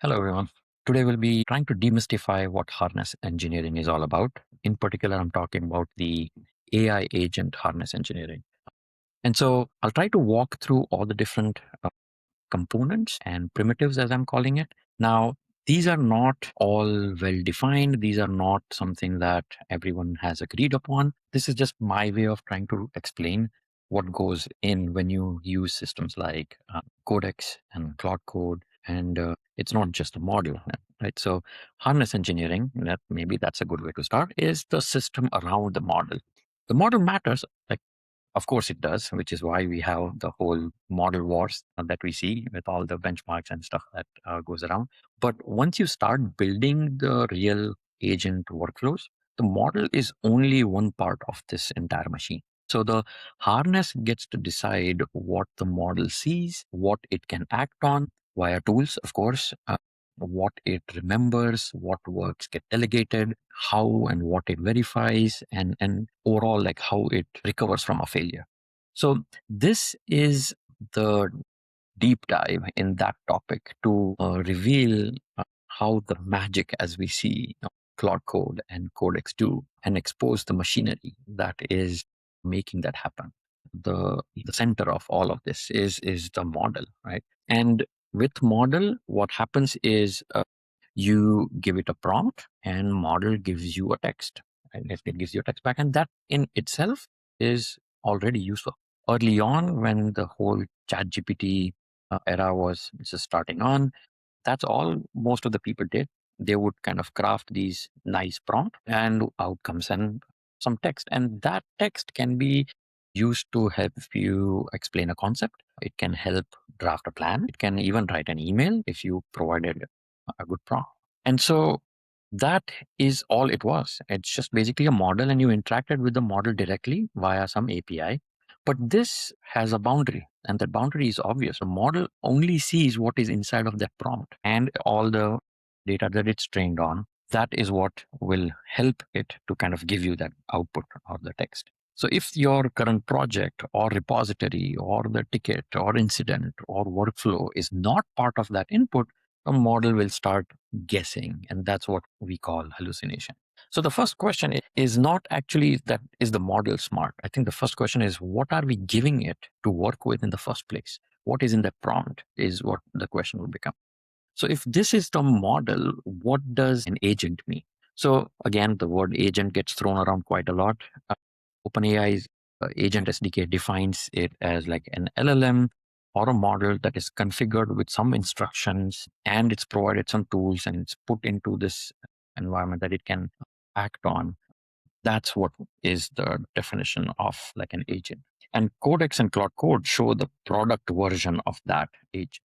Hello, everyone. Today we'll be trying to demystify what harness engineering is all about. In particular, I'm talking about the AI agent harness engineering. And so I'll try to walk through all the different components and primitives, as I'm calling it. Now, these are not all well defined. These are not something that everyone has agreed upon. This is just my way of trying to explain what goes in when you use systems like Codex and Cloud Code. And it's not just a model, right? So harness engineering, maybe that's a good way to start, is the system around the model. The model matters, like of course it does, which is why we have the whole model wars that we see with all the benchmarks and stuff that goes around. But once you start building the real agent workflows, the model is only one part of this entire machine. So the harness gets to decide what the model sees, what it can act on via tools, of course, what it remembers, what works get delegated, how and what it verifies, and overall like how it recovers from a failure. So this is the deep dive in that topic to reveal how the magic as we see Cloud Code and Codex do and expose the machinery that is making that happen. The center of all of this is the model, right? And with model, what happens is you give it a prompt and model gives you a text, and it gives you a text back, and that in itself is already useful. Early on, when the whole chat gpt era was just starting on, that's all most of the people did. They would kind of craft these nice prompt and outcomes and some text, and that text can be used to help you explain a concept. It can help draft a plan. It can even write an email if you provided a good prompt. And so that is all it was. It's just basically a model, and you interacted with the model directly via some API. But this has a boundary, and that boundary is obvious. A model only sees what is inside of that prompt and all the data that it's trained on. That is what will help it to kind of give you that output or the text. So if your current project or repository or the ticket or incident or workflow is not part of that input, a model will start guessing, and that's what we call hallucination. So the first question is not actually that is the model smart. I think the first question is, what are we giving it to work with in the first place? What is in the prompt is what the question will become. So if this is the model, what does an agent mean? So again, the word agent gets thrown around quite a lot. OpenAI's agent SDK defines it as like an LLM or a model that is configured with some instructions, and it's provided some tools, and it's put into this environment that it can act on. That's what is the definition of like an agent. And Codex and Cloud Code show the product version of that agent.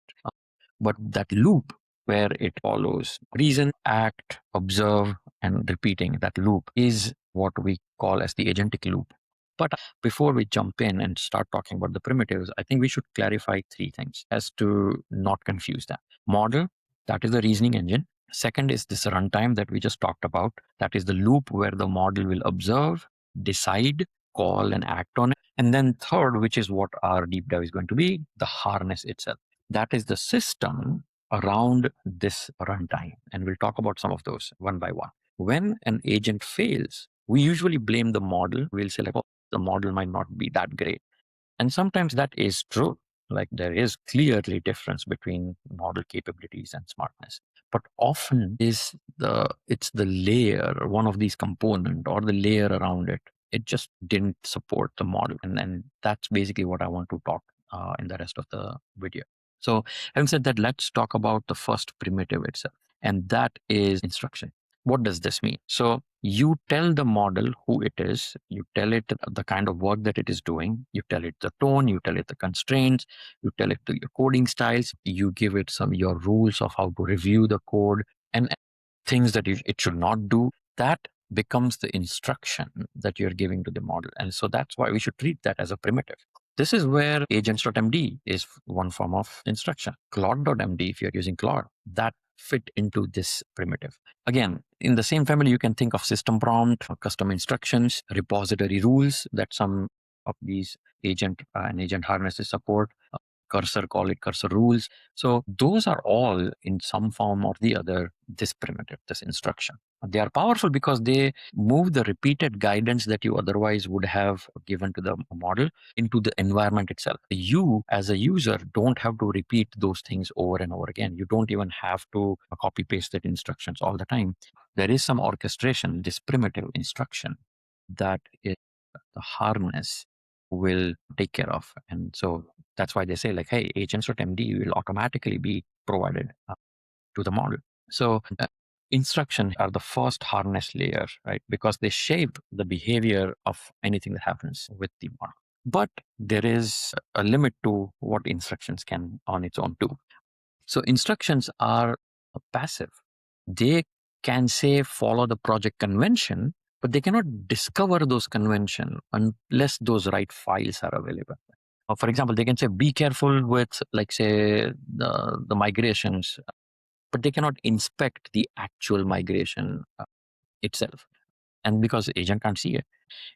But that loop where it follows reason, act, observe, and repeating, that loop is what we call as the agentic loop. But before we jump in and start talking about the primitives, I think we should clarify three things as to not confuse that. Model, that is the reasoning engine. Second is this runtime that we just talked about. That is the loop where the model will observe, decide, call, and act on it. And then third, which is what our deep dive is going to be, the harness itself. That is the system around this runtime. And we'll talk about some of those one by one. When an agent fails, we usually blame the model. We'll say, like, oh, the model might not be that great. And sometimes that is true. Like there is clearly difference between model capabilities and smartness. But often it's the layer, one of these component or the layer around it. It just didn't support the model. And then that's basically what I want to talk in the rest of the video. So having said that, let's talk about the first primitive itself. And that is instruction. What does this mean? So you tell the model who it is, you tell it the kind of work that it is doing, you tell it the tone, you tell it the constraints, you tell it your coding styles, you give it some your rules of how to review the code and things that it should not do. That becomes the instruction that you're giving to the model. And so that's why we should treat that as a primitive. This is where agents.md is one form of instruction. Claude.md, if you're using Claude, that fit into this primitive. Again, in the same family, you can think of system prompt, custom instructions, repository rules that some of these agent and agent harnesses support, cursor, call it cursor rules. So those are all in some form or the other this primitive, this instruction. They are powerful because they move the repeated guidance that you otherwise would have given to the model into the environment itself. You, as a user, don't have to repeat those things over and over again. You don't even have to copy paste that instructions all the time. There is some orchestration, this primitive instruction that is the harness will take care of. And so that's why they say, like, hey, agents.md will automatically be provided to the model. So instructions are the first harness layer, right? Because they shape the behavior of anything that happens with the model. But there is a limit to what instructions can on its own do. So instructions are passive. They can say follow the project convention, but they cannot discover those convention unless those right files are available. For example, they can say be careful with, like, say, the migrations, but they cannot inspect the actual migration itself. And because the agent can't see it,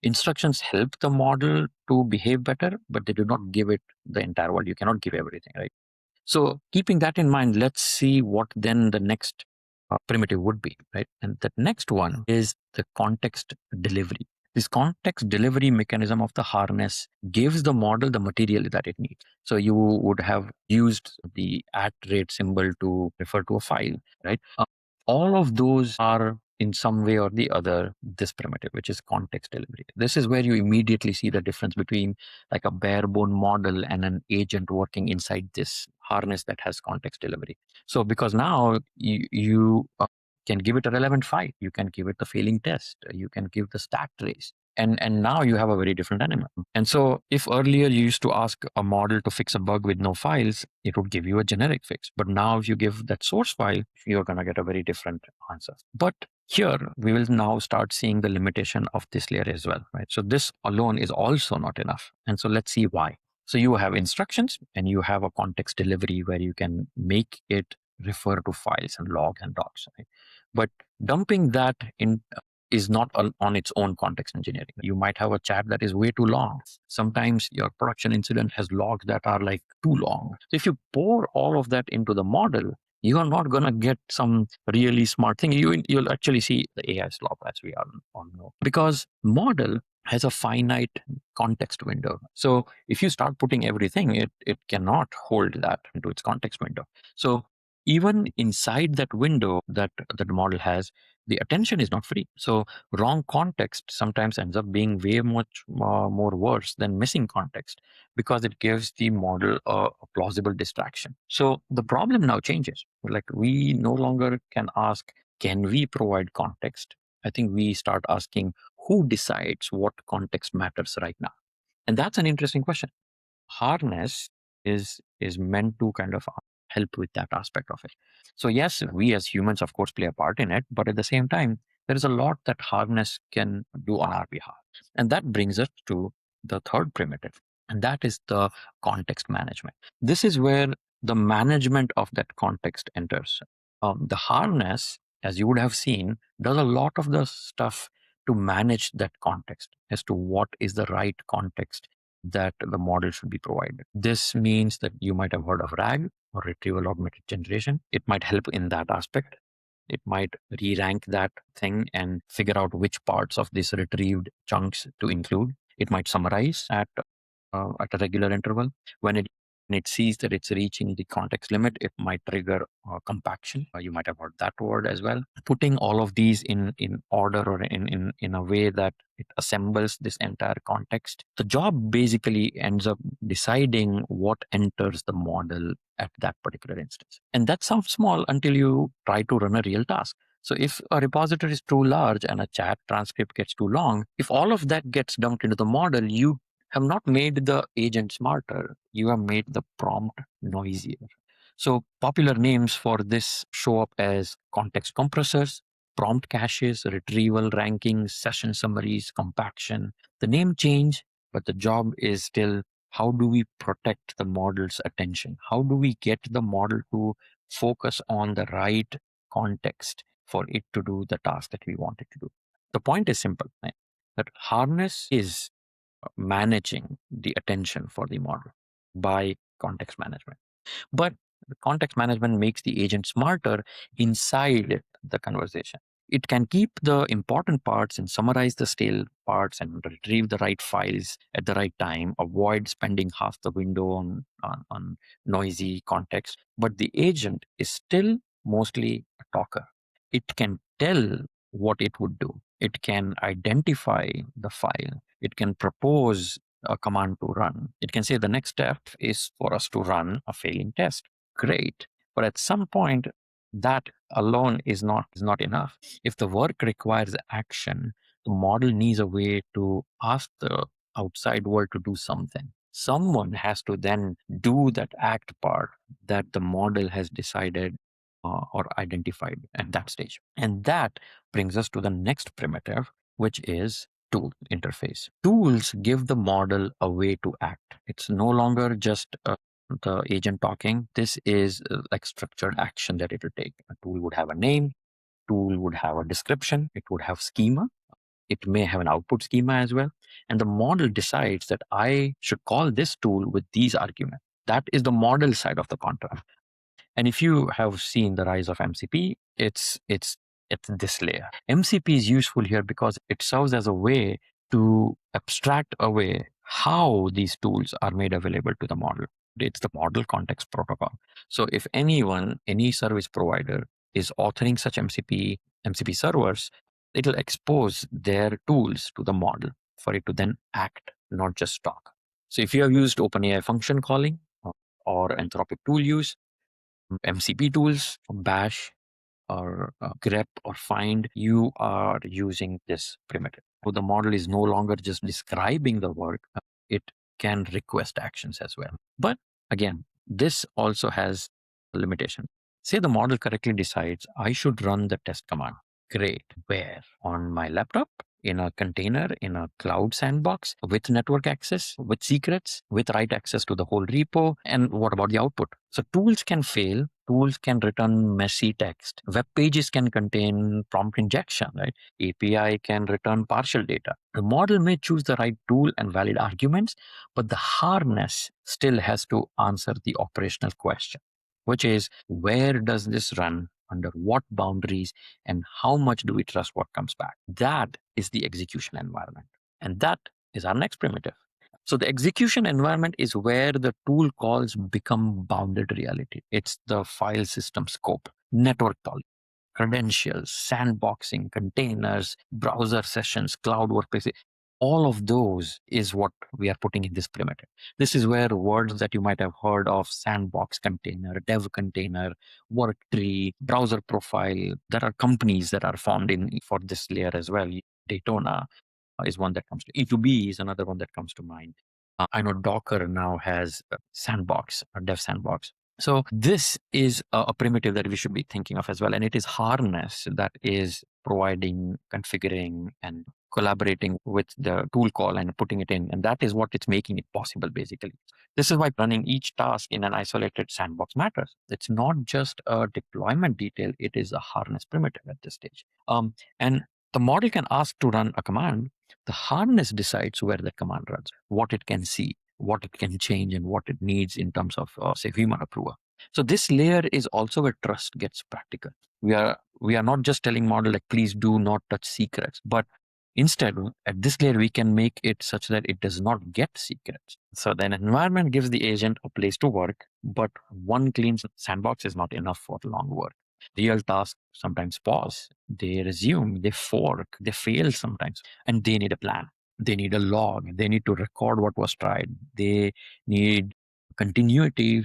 instructions help the model to behave better, but they do not give it the entire world. You cannot give everything, right? So keeping that in mind, let's see what then the next primitive would be, right? And the next one is the context delivery. This context delivery mechanism of the harness gives the model the material that it needs. So you would have used the @ symbol to refer to a file, right? All of those are in some way or the other this primitive, which is context delivery. This is where you immediately see the difference between like a bare bone model and an agent working inside this harness that has context delivery. So because now you can give it a relevant file, you can give it the failing test, you can give the stack trace, and now you have a very different animal. And so if earlier you used to ask a model to fix a bug with no files, it would give you a generic fix. But now if you give that source file, you're going to get a very different answer. But here we will now start seeing the limitation of this layer as well, right? So this alone is also not enough. And so let's see why. So you have instructions and you have a context delivery where you can make it refer to files and logs and docs, right? But dumping that in is not on its own context engineering. You might have a chat that is way too long. Sometimes your production incident has logs that are like too long. So if you pour all of that into the model, you are not going to get some really smart thing. You'll actually see the AI slop, as we all know, because model has a finite context window. So if you start putting everything, it cannot hold that into its context window. So even inside that window that the model has, the attention is not free. So wrong context sometimes ends up being way much more worse than missing context, because it gives the model a plausible distraction. So the problem now changes. Like, we no longer can ask, can we provide context? I think we start asking, who decides what context matters right now? And that's an interesting question. Harness is meant to kind of help with that aspect of it. So yes, we as humans, of course, play a part in it, but at the same time, there is a lot that harness can do on our behalf. And that brings us to the third primitive, and that is the context management. This is where the management of that context enters. The harness, as you would have seen, does a lot of the stuff to manage that context as to what is the right context that the model should be provided. This means that you might have heard of RAG, or retrieval augmented generation. It might help in that aspect. It might re-rank that thing and figure out which parts of this retrieved chunks to include. It might summarize at a regular interval. When it sees that it's reaching the context limit, it might trigger compaction. You might have heard that word as well. Putting all of these in order, or in a way that it assembles this entire context. The job basically ends up deciding what enters the model at that particular instance. And that sounds small until you try to run a real task. So if a repository is too large and a chat transcript gets too long, if all of that gets dumped into the model, you have not made the agent smarter. You have made the prompt noisier. So popular names for this show up as context compressors, prompt caches, retrieval rankings, session summaries, compaction. The name change, but the job is still, how do we protect the model's attention? How do we get the model to focus on the right context for it to do the task that we want it to do? The point is simple, right? That harness is managing the attention for the model by context management. But the context management makes the agent smarter inside the conversation. It can keep the important parts and summarize the stale parts and retrieve the right files at the right time, avoid spending half the window on noisy context. But the agent is still mostly a talker. It can tell what it would do, it can identify the file, it can propose a command to run. It can say the next step is for us to run a failing test. Great. But at some point, that alone is not enough. If the work requires action, the model needs a way to ask the outside world to do something. Someone has to then do that act part that the model has decided or identified at that stage. And that brings us to the next primitive, which is tool interface. Tools give the model a way to act. It's no longer just the agent talking. This is like structured action that it will take. A tool would have a name, tool would have a description, it would have schema, it may have an output schema as well. And the model decides that I should call this tool with these arguments. That is the model side of the contract. And if you have seen the rise of MCP, it's this layer. MCP is useful here because it serves as a way to abstract away how these tools are made available to the model. It's the model context protocol. So if anyone, any service provider is authoring such MCP servers, it'll expose their tools to the model for it to then act, not just talk. So if you have used OpenAI function calling or Anthropic tool use, MCP tools, Bash or grep or find, you are using this primitive. So the model is no longer just describing the work, it can request actions as well. But again, this also has a limitation. Say the model correctly decides I should run the test command. Great. Where? On my laptop? In a container, in a cloud sandbox, with network access, with secrets, with write access to the whole repo. And what about the output? So tools can fail. Tools can return messy text. Web pages can contain prompt injection, right? API can return partial data. The model may choose the right tool and valid arguments, but the harness still has to answer the operational question, which is where does this run? Under what boundaries, and how much do we trust what comes back? That is the execution environment. And that is our next primitive. So the execution environment is where the tool calls become bounded reality. It's the file system scope, network policy, credentials, sandboxing, containers, browser sessions, cloud workplace. All of those is what we are putting in this primitive. This is where words that you might have heard of, sandbox container, dev container, work tree, browser profile. There are companies that are formed in for this layer as well. Daytona is one that comes to E2B is another one that comes to mind. I know Docker now has a sandbox, a dev sandbox. So this is a primitive that we should be thinking of as well. And it is harness that is providing, configuring, and collaborating with the tool call and putting it in. And that is what it's making it possible, basically. This is why running each task in an isolated sandbox matters. It's not just a deployment detail, it is a harness primitive at this stage. And the model can ask to run a command. The harness decides where the command runs, what it can see, what it can change, and what it needs in terms of, say, human approval. So this layer is also where trust gets practical. We are not just telling model like please do not touch secrets, but instead at this layer we can make it such that it does not get secrets. So then environment gives the agent a place to work, but one clean sandbox is not enough for long work. Real tasks sometimes pause, they resume, they fork, they fail sometimes, and they need a plan. They need a log. They need to record what was tried. They need continuity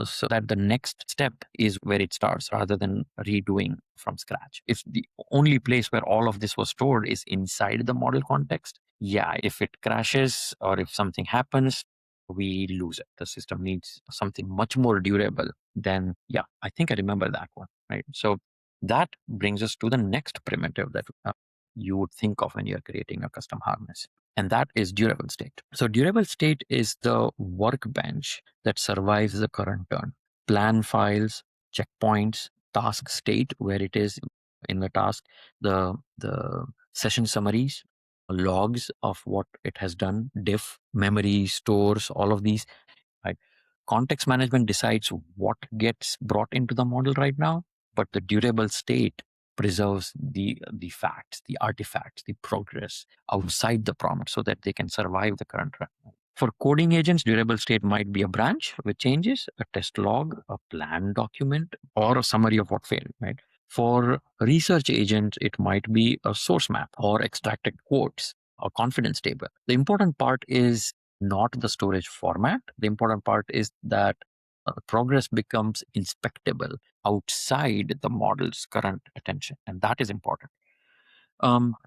so that the next step is where it starts rather than redoing from scratch. If the only place where all of this was stored is inside the model context, yeah, if it crashes or if something happens, we lose it. The system needs something much more durable than, yeah, I think I remember that one, right? So that brings us to the next primitive that you would think of when you're creating a custom harness. And that is durable state. So durable state is the workbench that survives the current turn. Plan files, checkpoints, task state, where it is in the task, the session summaries, logs of what it has done, diff, memory, stores, all of these, right? Context management decides what gets brought into the model right now, but the durable state preserves the facts, the artifacts, the progress outside the prompt so that they can survive the current run. For coding agents, durable state might be a branch with changes, a test log, a plan document, or a summary of what failed, right? For research agents, it might be a source map or extracted quotes or confidence table. The important part is not the storage format. The important part is that progress becomes inspectable outside the model's current attention. And that is important.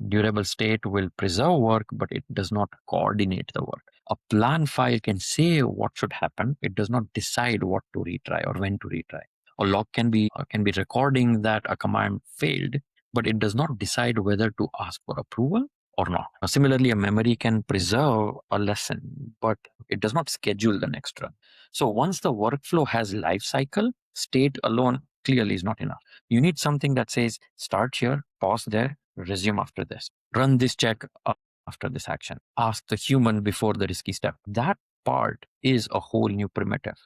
Durable state will preserve work, but it does not coordinate the work. A plan file can say what should happen. It does not decide what to retry or when to retry. A log can be recording that a command failed, but it does not decide whether to ask for approval or not. Similarly, a memory can preserve a lesson, but it does not schedule the next run. So once the workflow has life cycle, state alone clearly is not enough. You need something that says start here, pause there, resume after this, run this check after this action, ask the human before the risky step. That part is a whole new primitive.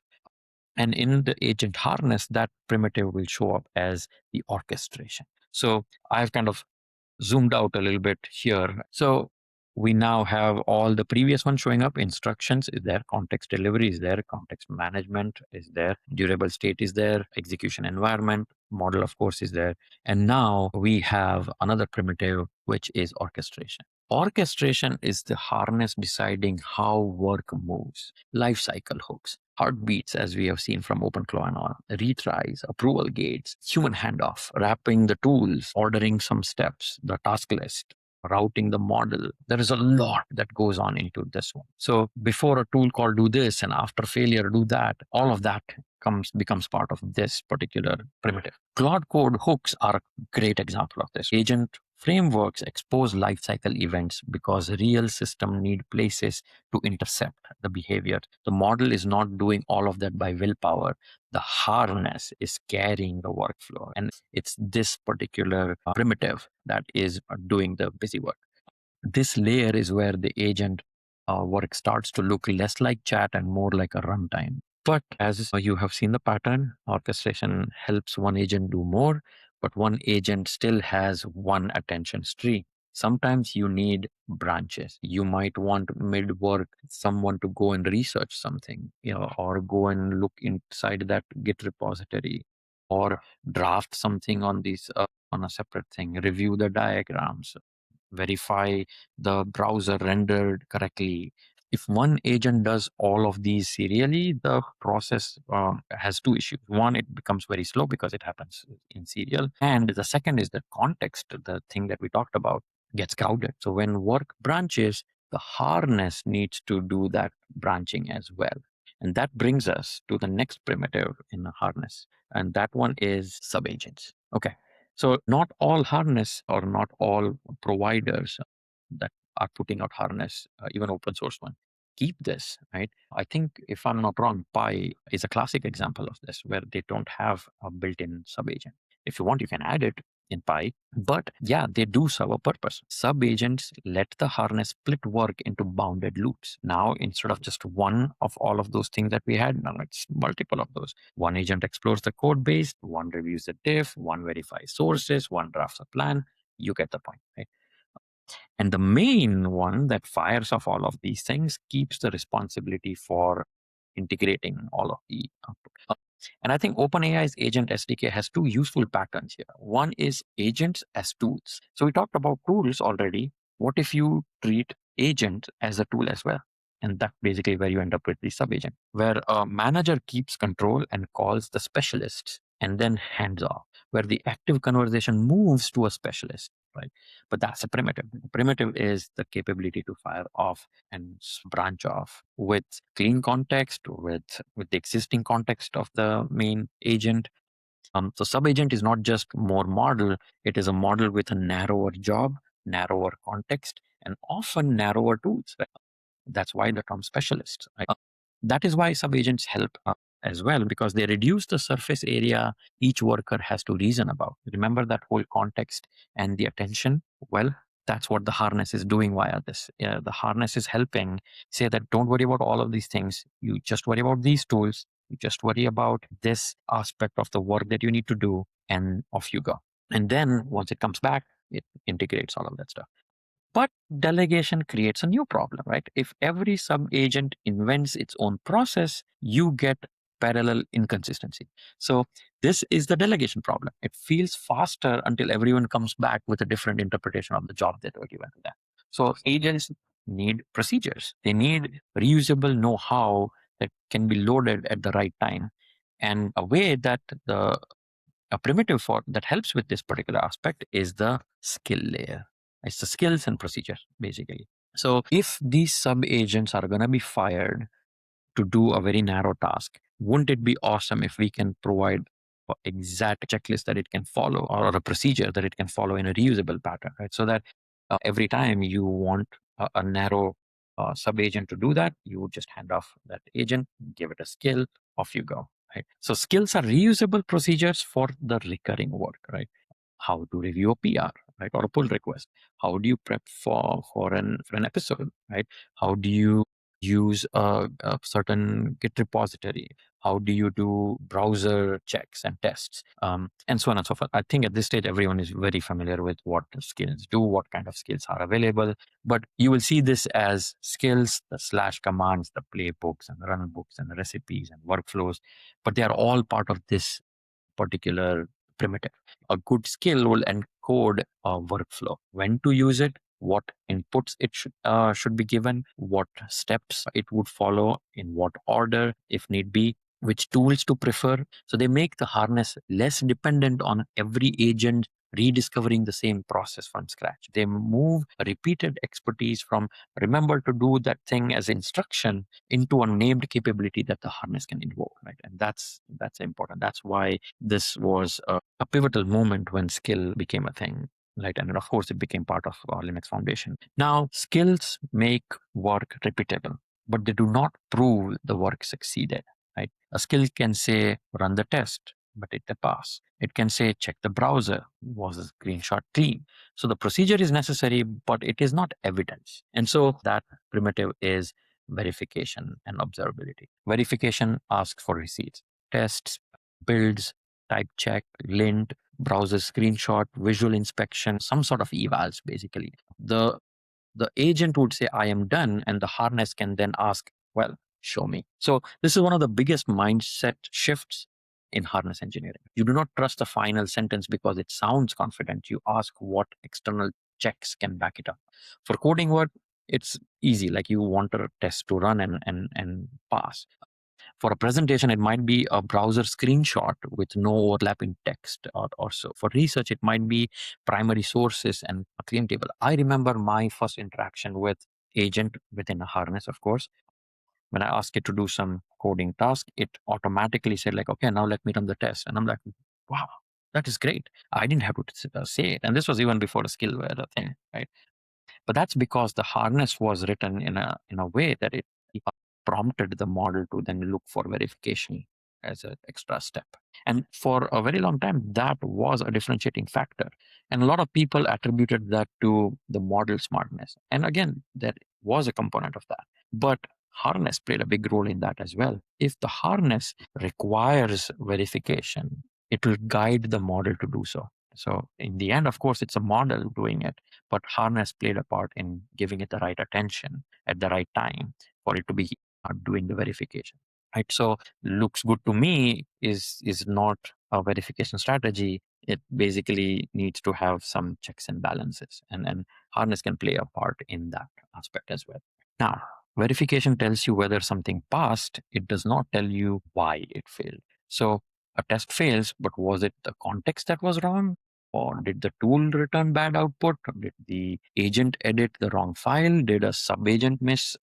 And in the agent harness, that primitive will show up as the orchestration. So I've kind of zoomed out a little bit here. So we now have all the previous ones showing up. Instructions is there, context delivery is there, context management is there, durable state is there, execution environment, model of course is there. And now we have another primitive, which is orchestration. Orchestration is the harness deciding how work moves, life cycle hooks, heartbeats, as we have seen from OpenClaw and all, retries, approval gates, human handoff, wrapping the tools, ordering some steps, the task list, routing the model. There is a lot that goes on into this one. So before a tool call do this and after failure do that, all of that becomes part of this particular primitive. Cloud code hooks are a great example of this. Agent frameworks expose lifecycle events because real system need places to intercept the behavior. The model is not doing all of that by willpower. The harness is carrying the workflow. And it's this particular primitive that is doing the busy work. This layer is where the agent work starts to look less like chat and more like a runtime. But as you have seen the pattern, orchestration helps one agent do more, but one agent still has one attention stream. Sometimes you need branches. You might want mid-work someone to go and research something, or go and look inside that Git repository, or draft something on on a separate thing, review the diagrams, verify the browser rendered correctly. If one agent does all of these serially, the process has two issues. One, it becomes very slow because it happens in serial. And the second is that context, the thing that we talked about, gets crowded. So when work branches, the harness needs to do that branching as well. And that brings us to the next primitive in the harness. And that one is subagents. Okay. So not all harness or not all providers that are putting out harness, even open source one, keep this, right? I think if I'm not wrong, Pi is a classic example of this where they don't have a built-in subagent. If you want, you can add it in Pi, but yeah, they do serve a purpose. Subagents let the harness split work into bounded loops. Now, instead of just one of all of those things that we had, now it's multiple of those. One agent explores the code base, one reviews the diff, one verifies sources, one drafts a plan. You get the point, right? And the main one that fires off all of these things keeps the responsibility for integrating all of the output. And I think OpenAI's Agent SDK has two useful patterns here. One is agents as tools. So we talked about tools already. What if you treat agent as a tool as well? And that's basically where you end up with the subagent, where a manager keeps control and calls the specialists and then hands off, where the active conversation moves to a specialist, right? But that's a primitive. Primitive is the capability to fire off and branch off with clean context, with the existing context of the main agent. So sub-agent is not just more model, it is a model with a narrower job, narrower context, and often narrower tools. Right? That's why they become specialists. Right? That is why sub-agents help as well, because they reduce the surface area each worker has to reason about. Remember that whole context and the attention? Well, That's what the harness is doing via this. The harness is helping say that don't worry about all of these things. You just worry about these tools. You just worry about this aspect of the work that you need to do, and off you go. And then once it comes back, it integrates all of that stuff. But delegation creates a new problem, right? If every sub agent invents its own process, you get parallel inconsistency. So this is the delegation problem. It feels faster until everyone comes back with a different interpretation of the job that were given to them. So agents need procedures. They need reusable know-how that can be loaded at the right time. And a way that a primitive for that helps with this particular aspect is the skill layer. It's the skills and procedures, basically. So if these sub agents are going to be fired to do a very narrow task, wouldn't it be awesome if we can provide a exact checklist that it can follow, or a procedure that it can follow in a reusable pattern, right? So that every time you want a narrow sub agent to do that, you would just hand off that agent, give it a skill, off you go. Right? So skills are reusable procedures for the recurring work, right? How to review a PR, right, or a pull request. How do you prep for an episode, right? How do you use a certain Git repository? How do you do browser checks and tests, and so on and so forth? I think at this stage everyone is very familiar with what skills do, what kind of skills are available. But you will see this as skills, the slash commands, the playbooks and the run books and the recipes and workflows, but they are all part of this particular primitive. A good skill will encode a workflow, when to use it, what inputs it should be given, what steps it would follow, in what order, if need be, which tools to prefer. So they make the harness less dependent on every agent rediscovering the same process from scratch. They move repeated expertise from remember to do that thing as instruction into a named capability that the harness can invoke, right? And that's important. That's why this was a pivotal moment when skill became a thing, right? And of course, it became part of Linux Foundation. Now, skills make work repeatable, but they do not prove the work succeeded, right? A skill can say run the test, but it a pass. It can say check the browser, was the screenshot clean? So the procedure is necessary, but it is not evidence. And so that primitive is verification and observability. Verification asks for receipts, tests, builds, type check, lint, browser screenshot, visual inspection, some sort of evals, basically. The agent would say, I am done, and the harness can then ask, well, show me. So this is one of the biggest mindset shifts in harness engineering. You do not trust the final sentence because it sounds confident. You ask what external checks can back it up. For coding work, it's easy. Like you want a test to run and pass. For a presentation, it might be a browser screenshot with no overlap in text or so. For research, it might be primary sources and a clean table. I remember my first interaction with agent within a harness, of course. When I asked it to do some coding task, it automatically said like, okay, now let me run the test. And I'm like, wow, that is great. I didn't have to say it. And this was even before the skill were a thing, right? But that's because the harness was written in a way that it prompted the model to then look for verification as an extra step. And for a very long time, that was a differentiating factor. And a lot of people attributed that to the model smartness. And again, there was a component of that. But harness played a big role in that as well. If the harness requires verification, it will guide the model to do so. So in the end, of course, it's a model doing it, but harness played a part in giving it the right attention at the right time for it to be doing the verification. Right. So looks good to me is not a verification strategy. It basically needs to have some checks and balances, and harness can play a part in that aspect as well. Now, verification tells you whether something passed. It does not tell you why it failed. So a test fails, but was it the context that was wrong? Or did the tool return bad output? Did the agent edit the wrong file? Did a sub-agent miss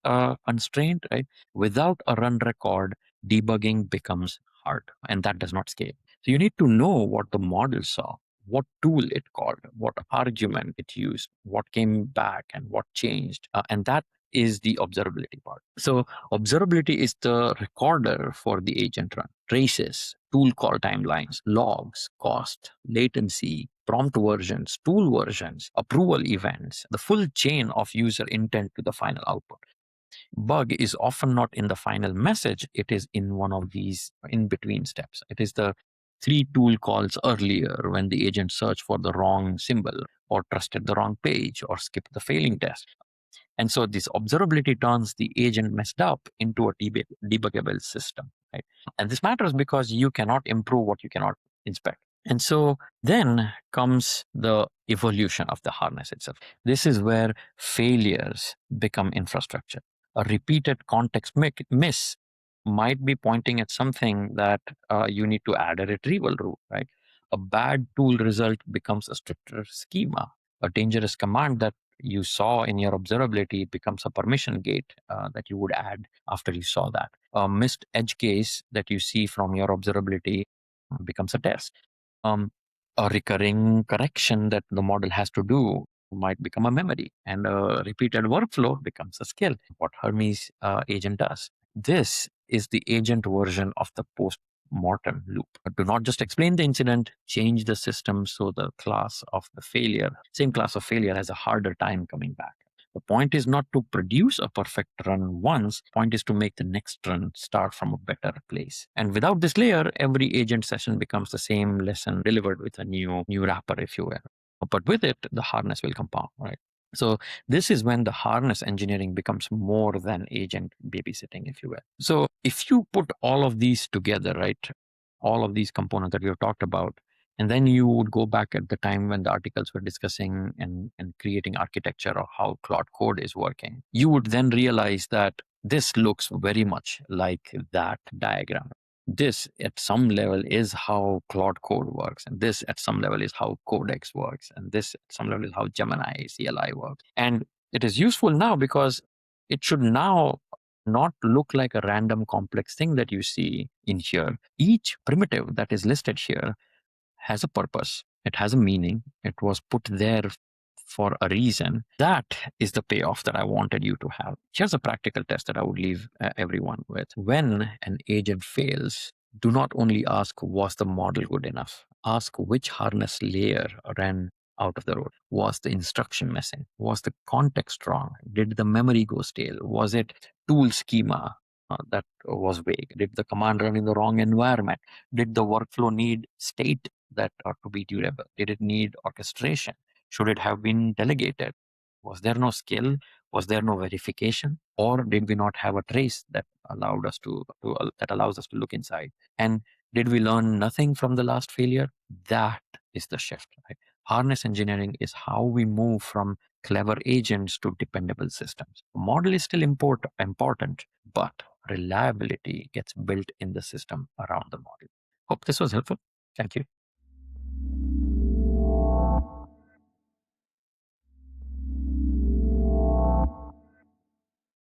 constraint? Right? Without a run record, debugging becomes hard, and that does not scale. So you need to know what the model saw, what tool it called, what argument it used, what came back, and what changed. And that is the observability part. So observability is the recorder for the agent run. Traces, tool call timelines, logs, cost, latency, prompt versions, tool versions, approval events, the full chain of user intent to the final output. Bug is often not in the final message, it is in one of these in between steps. It is the three tool calls earlier when the agent searched for the wrong symbol or trusted the wrong page or skipped the failing test. And so this observability turns the agent messed up into a debuggable system, right? And this matters because you cannot improve what you cannot inspect. And so then comes the evolution of the harness itself. This is where failures become infrastructure. A repeated context miss might be pointing at something that you need to add a retrieval rule, right? A bad tool result becomes a stricter schema. A dangerous command that you saw in your observability becomes a permission gate that you would add after you saw that. A missed edge case that you see from your observability becomes a test. A recurring correction that the model has to do might become a memory, and a repeated workflow becomes a skill. What Hermes agent does. This is the agent version of the post-mortem loop. Do not just explain the incident, change the system so the same class of failure has a harder time coming back. The point is not to produce a perfect run once. The point is to make the next run start from a better place. And without this layer, every agent session becomes the same lesson delivered with a new wrapper, if you will. But with it, the harness will compound, right? So this is when the harness engineering becomes more than agent babysitting, if you will. So if you put all of these together, right, all of these components that we have talked about, and then you would go back at the time when the articles were discussing and creating architecture of how Claude Code is working, you would then realize that this looks very much like that diagram. This at some level is how Claude Code works, and this at some level is how Codex works, and this at some level is how Gemini CLI works. And it is useful now because it should now not look like a random complex thing that you see in here. Each primitive that is listed here has a purpose. It has a meaning. It was put there for a reason. That is the payoff that I wanted you to have. Here's a practical test that I would leave everyone with. When an agent fails, do not only ask, was the model good enough? Ask which harness layer ran out of the road. Was the instruction missing? Was the context wrong? Did the memory go stale? Was it tool schema that was vague? Did the command run in the wrong environment? Did the workflow need state that ought to be durable? Did it need orchestration? Should it have been delegated? Was there no skill? Was there no verification? Or did we not have a trace that allowed us that allows us to look inside? And did we learn nothing from the last failure? That is the shift, right? Harness engineering is how we move from clever agents to dependable systems. The model is still important, but reliability gets built in the system around the model. Hope this was helpful. Thank you.